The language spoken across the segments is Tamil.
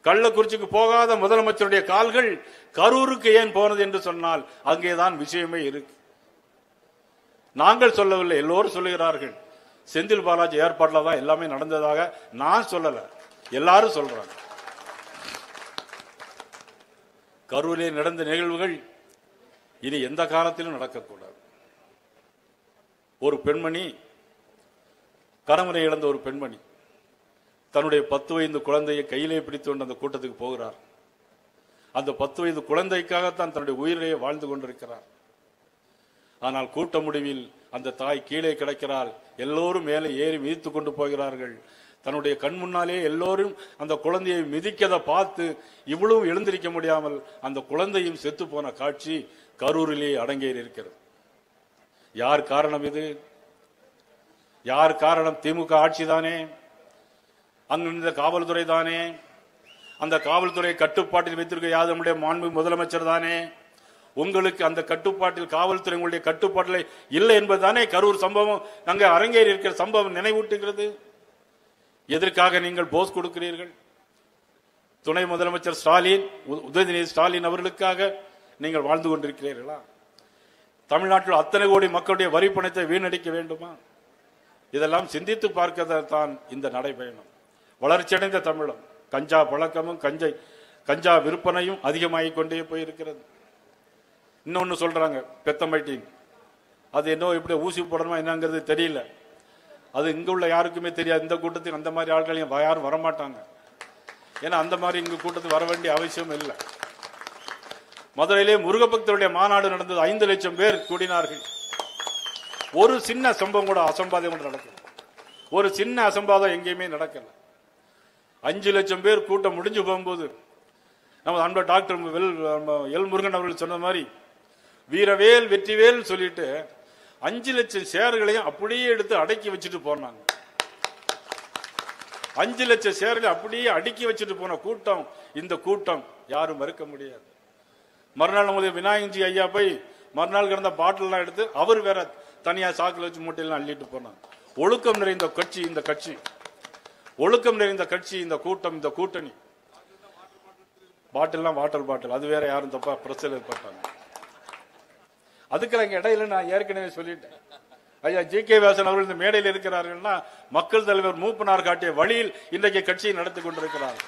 கள்ளக்குறிச்சிக்கு போகாத முதலமைச்சருடைய கால்கள் கரூருக்கு ஏன் போனது என்று சொன்னால் அங்கேதான் விஷயமே இருக்கு. நாங்கள் சொல்லவில்லை, எல்லோரும் சொல்லுகிறார்கள். செந்தில் பாலாஜி ஏற்பாட்டில் தான் எல்லாமே நடந்ததாக நான் சொல்லல, எல்லாரும் சொல்றாங்க. கரூரில் நடந்த நிகழ்வுகள் இனி எந்த காலத்திலும் நடக்கக்கூடாது. ஒரு பெண்மணி, கணவனை இழந்த ஒரு பெண்மணி தன்னுடைய 10 வயது குழந்தையை கையிலே பிடித்து கொண்டு அந்த கூட்டத்துக்கு போகிறார். அந்த 10 வயது குழந்தைக்காகத்தான் தன்னுடைய உயிரையே வாழ்ந்து கொண்டிருக்கிறார். ஆனால் கூட்ட முடிவில் அந்த தாய் கீழே கிடக்கிறாள். எல்லோரும் மேலே ஏறி மிதித்துக் கொண்டு போகிறார்கள். தன்னுடைய கண் முன்னாலே எல்லோரும் அந்த குழந்தையை மிதிக்கதை பார்த்து இவ்வளவு எழுந்திருக்க முடியாமல் அந்த குழந்தையும் செத்து போன காட்சி கரூரிலே அடங்கேறி இருக்கிறது. யார் காரணம்? இது யார் காரணம்? திமுக ஆட்சி தானே, அங்கிருந்த காவல்துறை தானே, அந்த காவல்துறை கட்டுப்பாட்டில் வைத்திருக்க யார்? நம்முடைய மாண்பு முதலமைச்சர் தானே. உங்களுக்கு அந்த கட்டுப்பாட்டில், காவல்துறை உங்களுடைய கட்டுப்பாட்டில் இல்லை என்பதுதானே கரூர் சம்பவம் அங்கே அரங்கேறி இருக்கிற சம்பவம் நினைவூட்டுகிறது. எதற்காக நீங்கள் போஸ் கொடுக்கிறீர்கள்? துணை முதலமைச்சர் ஸ்டாலின், உதயநிதி ஸ்டாலின் அவர்களுக்காக நீங்கள் வாழ்ந்து கொண்டிருக்கிறீர்களா? தமிழ்நாட்டில் அத்தனை கோடி மக்களுடைய வரி பணத்தை வீணடிக்க வேண்டுமா? இதெல்லாம் சிந்தித்து பார்க்கத்தான் இந்த நடைபயணம். வளர்ச்சியடைந்த தமிழம், கஞ்சா பழக்கமும் கஞ்சா விற்பனையும் அதிகமாகிக் கொண்டே போயிருக்கிறது. இன்னொன்னு சொல்றாங்க, பெத்தம்பட்டி. அது என்ன இப்படி ஊசி போடணுமா என்னங்கிறது தெரியல. அது இங்க உள்ள யாருக்குமே தெரியாது. இந்த கூட்டத்துக்கு அந்த மாதிரி ஆட்களையும் யாரும் வரமாட்டாங்க. ஏன்னா அந்த மாதிரி இங்க கூட்டத்துக்கு வர வேண்டிய அவசியம் இல்லை. மதுரையிலே முருகபக்தருடைய மாநாடு நடந்தது. 5 லட்சம் பேர் கூடினார்கள். ஒரு சின்ன சம்பவம் கூட, அசம்பாதம் கூட நடக்கல. ஒரு சின்ன அசம்பாதம் எங்கேயுமே நடக்கல. 5 லட்சம் பேர் கூட்டம் முடிஞ்சு போகும்போது நம்ம அன்பர் டாக்டர் எல் முருகன் அவர்கள் சொன்ன மாதிரி வீரவேல் வெற்றிவேல் சொல்லிட்டு 5 லட்சம் சேர்களையும் அப்படியே எடுத்து அடக்கி வச்சுட்டு போனாங்க. 5 லட்சம் சேர்களை அப்படியே அடுக்கி வச்சுட்டு போன கூட்டம் இந்த கூட்டம், யாரும் மறுக்க முடியாது. மறுநாள் நமது விநாயகஞ்சி ஐயா போய் மறுநாள் கிடந்த பாட்டிலாம் எடுத்து அவர் வேற தனியா சாக்கில் வச்சு மூட்டையெல்லாம் அள்ளிட்டு போனாங்க. ஒழுக்கம் நிறைந்த கட்சி இந்த கட்சி, ஒழுக்கம் நிறைந்த கட்சி இந்த கூட்டம், இந்த கூட்டணி. பாட்டில்லாம் வாட்டர் பாட்டில், அது வேற யாரும் தப்பா பிரச்சனை ஏற்பட்டாங்க. அதுக்கு இடையில நான் ஏற்கனவே சொல்லிட்டேன். ஐயா ஜி.கே. வாசன் அவர்கள் இந்த மேடையில் இருக்கிறார்கள்னா மக்கள் தலைவர் மூப்பனார் காட்டிய வழியில் இன்றைக்கு கட்சியை நடத்தி கொண்டிருக்கிறார்கள்.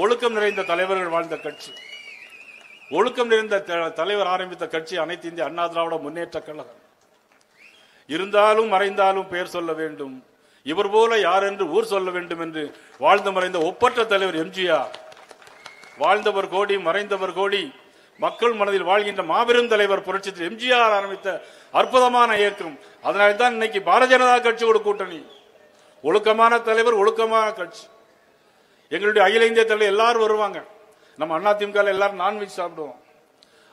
ஒழுக்கம் நிறைந்த தலைவர்கள் வாழ்ந்த கட்சி, ஒழுக்கம் நிறைந்த தலைவர் ஆரம்பித்த கட்சி அனைத்து இந்திய அண்ணா திராவிட முன்னேற்ற கழகம். இருந்தாலும் மறைந்தாலும் பெயர் சொல்ல வேண்டும், இவர் போல யார் என்று ஊர் சொல்ல வேண்டும் என்று வாழ்ந்து மறைந்த ஒப்பற்ற தலைவர் எம்ஜிஆர். வாழ்ந்தவர் கோடி, மறைந்தவர் கோடி, மக்கள் மனதில் வாழ்கின்ற மாபெரும் தலைவர் புரட்சி எம்ஜிஆர் ஆரம்பித்த அற்புதமான இயக்கம். அதனால்தான் இன்னைக்கு பாரதிய ஜனதா கட்சியோட கூட்டணி. ஒழுக்கமான தலைவர், ஒழுக்கமான கட்சி. எங்களுடைய அகில இந்திய தலைவர் எல்லாரும் வருவாங்க. நம்ம அதிமுக எல்லாரும் நான்வெஜ் சாப்பிடுவோம்.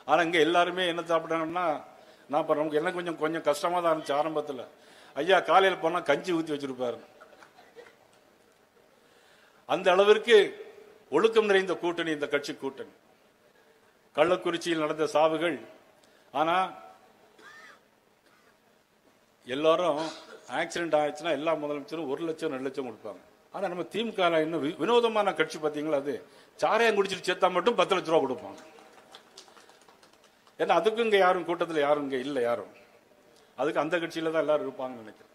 ஆனா இங்க எல்லாருமே என்ன சாப்பிட்டாங்கன்னா, நமக்கு என்ன கொஞ்சம் கஷ்டமா தான் இருந்துச்சு ஆரம்பத்தில். ஐயா காலையில் போனா கஞ்சி ஊற்றி வச்சிருப்பாரு. அந்த அளவிற்கு ஒழுக்கம் நிறைந்த கூட்டணி இந்த கட்சி கூட்டணி. கள்ளக்குறிச்சியில் நடந்த சாவுகள், ஆனா எல்லாரும் ஆக்சிடென்ட் ஆயிடுச்சுன்னா எல்லா முதலமைச்சரும் 1 லட்சம் 2 லட்சம் கொடுப்பாங்க. ஆனா நம்ம திமுக இன்னும் வினோதமான கட்சி பாத்தீங்களா, அது சாரையம் குடிச்சிட்டு சேர்த்தா மட்டும் 10 லட்சம் ரூபா கொடுப்பாங்க. ஏன்னா அதுக்கும் இங்க யாரும் கூட்டத்தில் யாரும் இங்க இல்லை, யாரும் அதுக்கு அந்த கட்சியில தான் எல்லாரும் இருப்பாங்கன்னு நினைக்கிறேன்.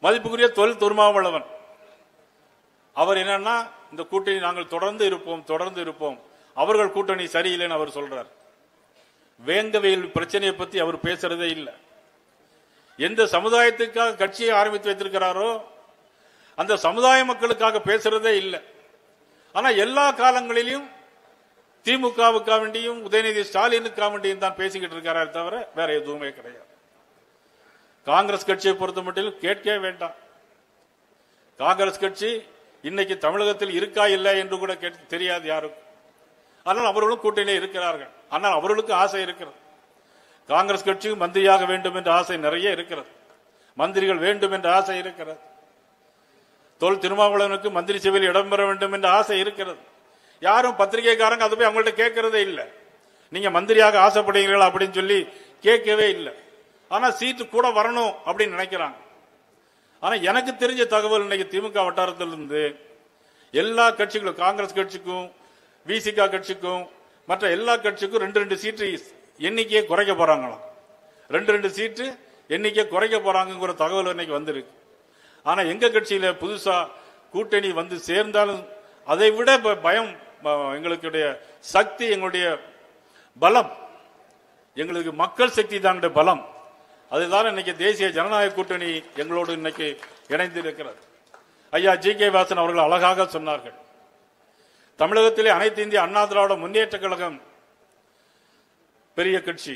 மதிப்புக்குரிய தொல் திருமாவளவன் அவர் என்னன்னா, இந்த கூட்டணி நாங்கள் தொடர்ந்து இருப்போம், அவர்கள் கூட்டணி சரியில்லைன்னு அவர் சொல்றார். வேங்கவேல் பிரச்சனையை பத்தி அவர் பேசுறதே இல்லை. எந்த சமுதாயத்துக்காக கட்சியை ஆரம்பித்து வைத்திருக்கிறாரோ அந்த சமுதாய மக்களுக்காக பேசுறதே இல்லை. ஆனா எல்லா காலங்களிலும் திமுகவுக்காக வேண்டியும் உதயநிதி ஸ்டாலினுக்காக வேண்டியும் தான் பேசிக்கிட்டு இருக்காரே தவிர வேற எதுவுமே கிடையாது. காங்கிரஸ் கட்சியை பொறுத்த மட்டும் கேட்கவே வேண்டாம். காங்கிரஸ் கட்சி இன்னைக்கு தமிழகத்தில் இருக்கா இல்லை என்று கூட தெரியாது யாருக்கும். ஆனால் அவர்களும் கூட்டணியில் இருக்கிறார்கள். ஆனால் அவர்களுக்கு ஆசை இருக்கிறது. காங்கிரஸ் கட்சிக்கு மந்திரியாக வேண்டும் என்ற ஆசை நிறைய இருக்கிறது. மந்திரிகள் வேண்டும் என்ற ஆசை இருக்கிறது. தொல் திருமாவளவனுக்கு மந்திரி சபையில் இடம்பெற வேண்டும் என்ற ஆசை இருக்கிறது. யாரும் பத்திரிகைக்காரங்க அதை போய் அவங்கள்ட்ட கேட்கறதே இல்லை. நீங்க மந்திரியாக ஆசைப்படுகிறீர்களா அப்படின்னு சொல்லி கேட்கவே இல்லை. ஆனா சீட்டு கூட வரணும் அப்படின்னு நினைக்கிறாங்க. ஆனா எனக்கு தெரிஞ்ச தகவல் இன்னைக்கு திமுக வட்டாரத்திலிருந்து எல்லா கட்சிகளும், காங்கிரஸ் கட்சிக்கும் விசிகா கட்சிக்கும் மற்ற எல்லா கட்சிக்கும் 2 சீட்டு எண்ணிக்கையை குறைக்க போறாங்களாம். 2 சீட்டு எண்ணிக்கை குறைக்க போறாங்கிற தகவல் இன்னைக்கு வந்திருக்கு. ஆனா எங்க கட்சியில புதுசா கூட்டணி வந்து சேர்ந்தாலும் அதை விட பயம், எங்களுடைய சக்தி, எங்களுடைய பலம், எங்களுக்கு மக்கள் சக்தி தான் பலம். அதுதான் இன்னைக்கு தேசிய ஜனநாயக கூட்டணி எங்களோடு இன்னைக்கு இணைந்து இருக்கிறது. ஐயா ஜி கே வாசன் அவர்கள் அழகாக சொன்னார்கள், தமிழகத்திலே அனைத்து இந்திய அண்ணா திராவிட முன்னேற்ற கழகம் பெரிய கட்சி,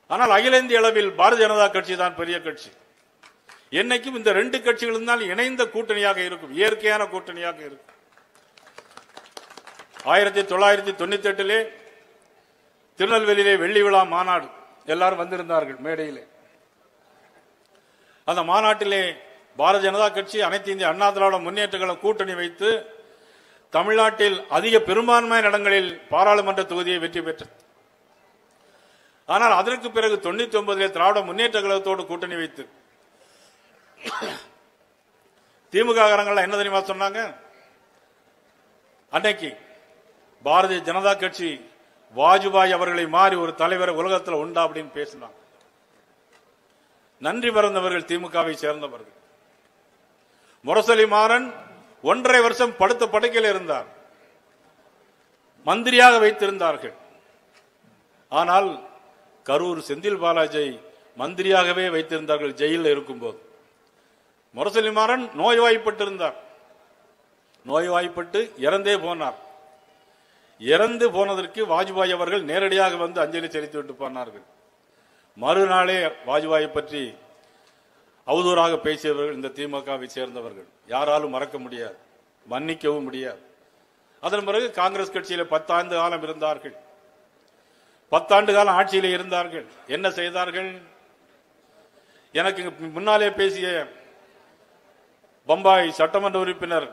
ஆனால் அகில இந்திய அளவில் பாரதிய ஜனதா கட்சி தான் பெரிய கட்சி. என்னைக்கும் இந்த 2 கட்சிகளும் தான் இணைந்த கூட்டணியாக இருக்கும், இயற்கையான கூட்டணியாக இருக்கும். 1998 திருநெல்வேலியிலே வெள்ளி விழா மாநாடு, எல்லாரும் வந்திருந்தார்கள் மேடையிலே. அந்த மாநாட்டிலே பாரதிய ஜனதா கட்சி அனைத்து இந்திய அண்ணா திராவிட முன்னேற்ற கழகம் கூட்டணி வைத்து தமிழ்நாட்டில் அதிக பெரும்பான்மையான இடங்களில் பாராளுமன்ற தொகுதியை வெற்றி பெற்றது. ஆனால் அதற்கு பிறகு 99 திராவிட முன்னேற்ற கழகத்தோடு கூட்டணி வைத்து திமுக காரங்கள் என்ன தெரியுமா சொன்னாங்க? அன்னைக்கு பாரதிய ஜனதா கட்சி வாஜ்பாய் அவர்களை மாறி ஒரு தலைவர் உலகத்தில் உண்டா அப்படின்னு பேசினாங்க. நன்றி மறந்தவர்கள் திமுகவை சேர்ந்தவர்கள். முரசொலி மாறன் 1.5 வருஷம் படுத்த படுக்கையில் இருந்தார், மந்திரியாக வைத்திருந்தார்கள். ஆனால் கரூர் செந்தில் பாலாஜி மந்திரியாகவே வைத்திருந்தார்கள் ஜெயிலில் இருக்கும்போது. முரசொலி மாறன் நோய்வாய்ப்பட்டிருந்தார், நோய்வாய்ப்பட்டு இறந்தே போனார். இறந்து போனதற்கு வாஜ்பாய் அவர்கள் நேரடியாக வந்து அஞ்சலி செலுத்திவிட்டு போனார்கள். மறுநாளே வாஜ்பாயை பற்றி அவதூறாக பேசியவர்கள் இந்த திமுகவை சேர்ந்தவர்கள். யாராலும் மறக்க முடியாது, மன்னிக்கவும் முடியாது. அதன் பிறகு காங்கிரஸ் கட்சியில 10 ஆண்டு காலம் இருந்தார்கள். 10 ஆண்டு காலம் ஆட்சியிலே இருந்தார்கள். என்ன செய்தார்கள்? எனக்கு முன்னாலே பேசிய பம்பாய் சட்டமன்ற உறுப்பினர்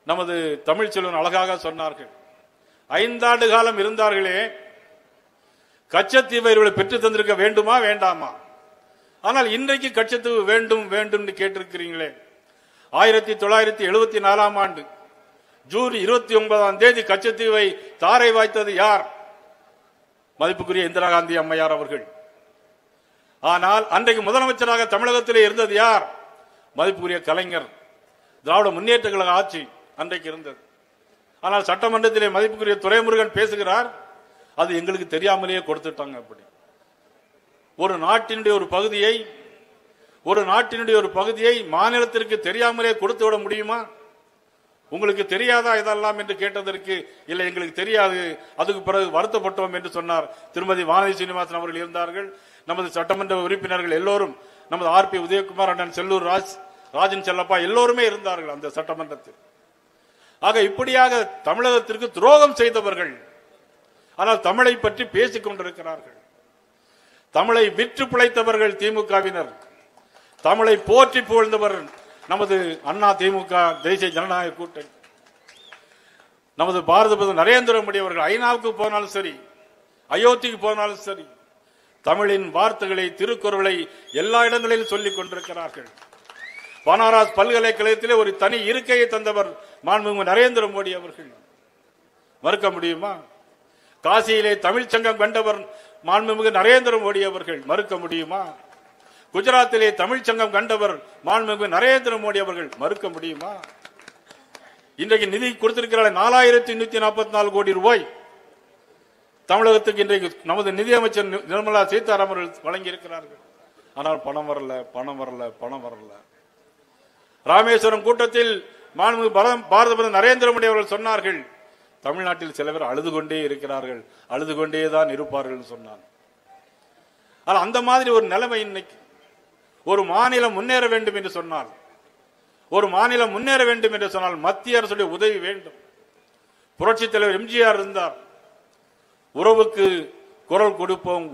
நமது தமிழ்ச்செல்வன் அழகாக சொன்னார்கள், 5 ஆண்டு காலம் இருந்தார்களே, கச்சத்தீவை இவர்களை பெற்று தந்திருக்க வேண்டுமா வேண்டாமா? ஆனால் இன்றைக்கு கச்சத்தீவு வேண்டும் வேண்டும் கேட்டிருக்கிறீங்களே. 1974 ஆண்டு ஜூன் 29 கச்சத்தீவை தாரை வாய்த்தது யார்? மதிப்புக்குரிய இந்திரா காந்தி அம்மையார் அவர்கள். ஆனால் அன்றைக்கு முதலமைச்சராக தமிழகத்திலே இருந்தது யார்? மதிப்புக்குரிய கலைஞர். திராவிட முன்னேற்ற கழக ஆட்சி அன்றைக்கு இருந்தது. ஆனால் சட்டமன்றத்திலே மதிப்புக்குரிய துரைமுருகன் பேசுகிறார், அது எங்களுக்கு தெரியாமலேயே கொடுத்துட்டாங்க. அப்படி ஒரு நாட்டினுடைய ஒரு பகுதியை மாநிலத்திற்கு தெரியாமலே கொடுத்து விட முடியுமா? உங்களுக்கு தெரியாதா இதெல்லாம் என்று கேட்டதற்கு, இல்லை எங்களுக்கு தெரியாது, அதுக்கு பிறகு வருத்தப்பட்டோம் என்று சொன்னார். திருமதி வானதி சீனிவாசன் அவர்கள் இருந்தார்கள். நமது சட்டமன்ற உறுப்பினர்கள் எல்லோரும், நமது RP உதயகுமார் அண்ணன், செல்லூர் ராஜன் செல்லப்பா எல்லோருமே இருந்தார்கள் அந்த சட்டமன்றத்தில். ஆக இப்படியாக தமிழகத்திற்கு துரோகம் செய்தவர்கள். ஆனால் தமிழை பற்றி பேசிக் கொண்டிருக்கிறார்கள். தமிழை விற்று பிழைத்தவர்கள் திமுகவினர், தமிழை போற்றி புகழ்ந்தவர் நமது அண்ணா திமுக தேசிய ஜனநாயக கூட்டணி. நமது பாரத பிரதமர் நரேந்திர மோடி அவர்கள் ஐநாவுக்கு போனாலும் சரி, அயோத்திக்கு போனாலும் சரி, தமிழின் வார்த்தைகளை, திருக்குறளை எல்லா இடங்களிலும் சொல்லிக் கொண்டிருக்கிறார்கள். பனாரஸ் பல்கலைக்கழகத்திலே ஒரு தனி இருக்கையை தந்தவர் மாண்புமிகு நரேந்திர மோடி அவர்கள். மறுக்க முடியுமா? காசியிலே தமிழ் சங்கம் கண்டவர் மாண்புமிகு நரேந்திர மோடி அவர்கள். மறுக்க முடியுமா? குஜராத்திலே தமிழ் சங்கம் கண்டவர் மாண்புமிகு நரேந்திர மோடி அவர்கள். மறுக்க முடியுமா? இன்றைக்கு நிதி கொடுத்திருக்கிறார் 4144 கோடி ரூபாய் தமிழகத்துக்கு. இன்றைக்கு நமது நிதியமைச்சர் நிர்மலா சீதாராமன் அவர்கள் வழங்கி இருக்கிறார்கள். ஆனால் பணம் வரல. ராமேஸ்வரம் கூட்டத்தில் மாண்புமிகு பாரத பிரதமர் நரேந்திர மோடி அவர்கள் சொன்னார்கள், தமிழ்நாட்டில் சில பேர் அழுது கொண்டே இருக்கிறார்கள், அழுது கொண்டேதான் இருப்பார்கள் சொன்னார். ஆனால் அந்த மாதிரி ஒரு நிலைமை இன்னைக்கு. ஒரு மாநிலம் முன்னேற வேண்டும் என்று சொன்னால் மத்திய அரசுடைய உதவி வேண்டும். புரட்சித் தலைவர் எம்ஜிஆர் இருந்தார். உறவுக்கு குரல் கொடுப்போம்,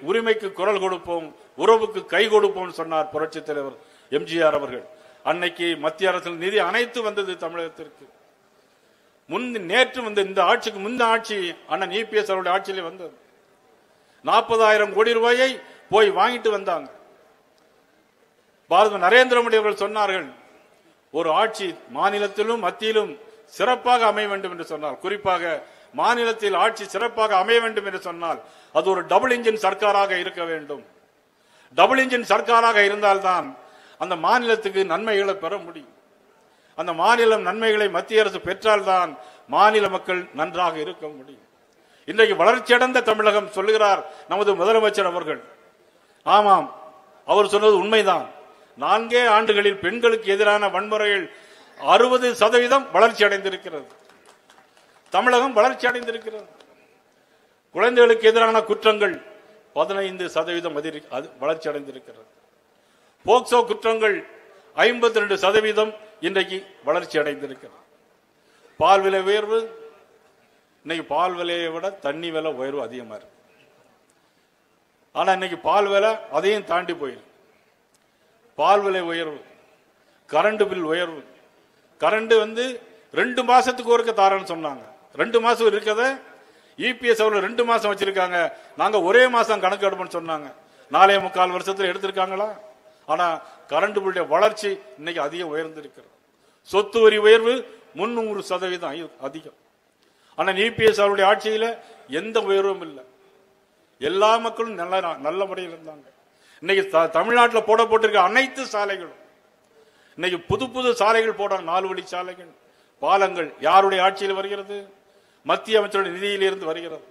உரிமைக்கு குரல் கொடுப்போம், உறவுக்கு கை கொடுப்போம் சொன்னார் புரட்சித் தலைவர் எம்ஜிஆர் அவர்கள். அன்னைக்கு மத்திய அரசின் நிதி அனைத்து வந்தது தமிழகத்திற்கு. நேற்று வந்த இந்த ஆட்சிக்கு முந்த ஆட்சி அண்ணன் EPS அவருடைய ஆட்சியிலே வந்தது. 40,000 கோடி ரூபாயை போய் வாங்கிட்டு வந்தாங்க. பாரத நரேந்திர மோடி அவர்கள் சொன்னார்கள், ஒரு ஆட்சி மாநிலத்திலும் மத்தியிலும் சிறப்பாக அமைய வேண்டும் என்று சொன்னால், குறிப்பாக மாநிலத்தில் ஆட்சி சிறப்பாக அமைய வேண்டும் என்று சொன்னால் அது ஒரு டபுள் இன்ஜின் சர்க்காராக இருக்க வேண்டும். டபுள் இன்ஜின் சர்க்காராக இருந்தால்தான் அந்த மாநிலத்துக்கு நன்மைகளை பெற முடியும். அந்த மாநிலம் நன்மைகளை மத்திய அரசு பெற்றால்தான் மாநில மக்கள் நன்றாக இருக்க முடியும். இன்றைக்கு வளர்ச்சியடைந்த தமிழகம் சொல்லுகிறார் நமது முதலமைச்சர் அவர்கள். ஆமாம், அவர் சொன்னது உண்மைதான். 4 ஆண்டுகளில் பெண்களுக்கு எதிரான வன்முறைகள் 60% வளர்ச்சி அடைந்திருக்கிறது. தமிழகம் வளர்ச்சி அடைந்திருக்கிறது. குழந்தைகளுக்கு எதிரான குற்றங்கள் 15% வளர்ச்சி அடைந்திருக்கிறது. போக்சோ குற்றங்கள் 52% இன்றைக்கு வளர்ச்சி அடைந்திருக்கிறது. பால் விலை உயர்வு, இன்னைக்கு பால் விலையை விட தண்ணி விலை உயர்வு அதிகமா இருக்கு. ஆனா இன்னைக்கு பால் விலை அதையும் தாண்டி போயிருக்கு. பால் விலை உயர்வு, கரண்ட் பில் உயர்வு. கரண்ட் 2 மாசத்துக்கு ஒருக்க தாரன்னு சொன்னாங்க. 2 மாசம் இருக்கத இபிஎஸ் அவர்கள் 2 மாசம் வச்சிருக்காங்க. நாங்க ஒரே மாசம் கணக்கு எடுப்போம்னு சொன்னாங்க. 4.25 வருஷத்துல எடுத்திருக்காங்களா? ஆனா கரண்ட் பில்லுடைய வளர்ச்சி இன்னைக்கு அதிகம் உயர்ந்திருக்கிறது. சொத்து வரி உயர்வு 300% அதிகம். ஆனா இபிஎஸ் அவருடைய ஆட்சியில எந்த உயர்வும் இல்லை. எல்லா மக்களும் நல்ல முறையில் இருந்தாங்க. இன்னைக்கு தமிழ்நாட்டில் போட்டிருக்க அனைத்து சாலைகளும் இன்னைக்கு புது சாலைகள் போட, 4 வழி சாலைகள், பாலங்கள் யாருடைய ஆட்சியில் வருகிறது? மத்திய அமைச்சருடைய நிதியில் இருந்து வருகிறது.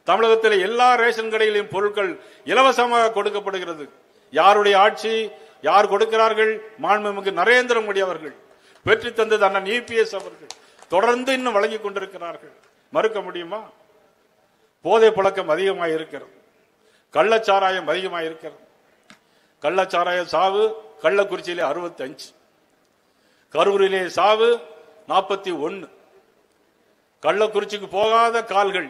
தமிழகத்தில் எல்லா ரேஷன் கடைகளின் பொருட்கள் இலவசமாக கொடுக்கப்படுகிறது. யாருடைய ஆட்சி? யார் கொடுக்கிறார்கள்? மாண்புமிகு நரேந்திர மோடி அவர்கள் பெற்று தந்தது அண்ணன் இபிஎஸ் அவர்கள் தொடர்ந்து இன்னும் வழங்கிக் கொண்டிருக்கிறார்கள். மறுக்க முடியுமா? போதை பழக்கம் அதிகமாக இருக்கிறது. கள்ளச்சாராயம் அதிகமாக இருக்கிறது. கள்ளச்சாராய சாவு கள்ளக்குறிச்சியிலே 65, கரூரிலே சாவு 41. கள்ளக்குறிச்சிக்கு போகாத கால்கள்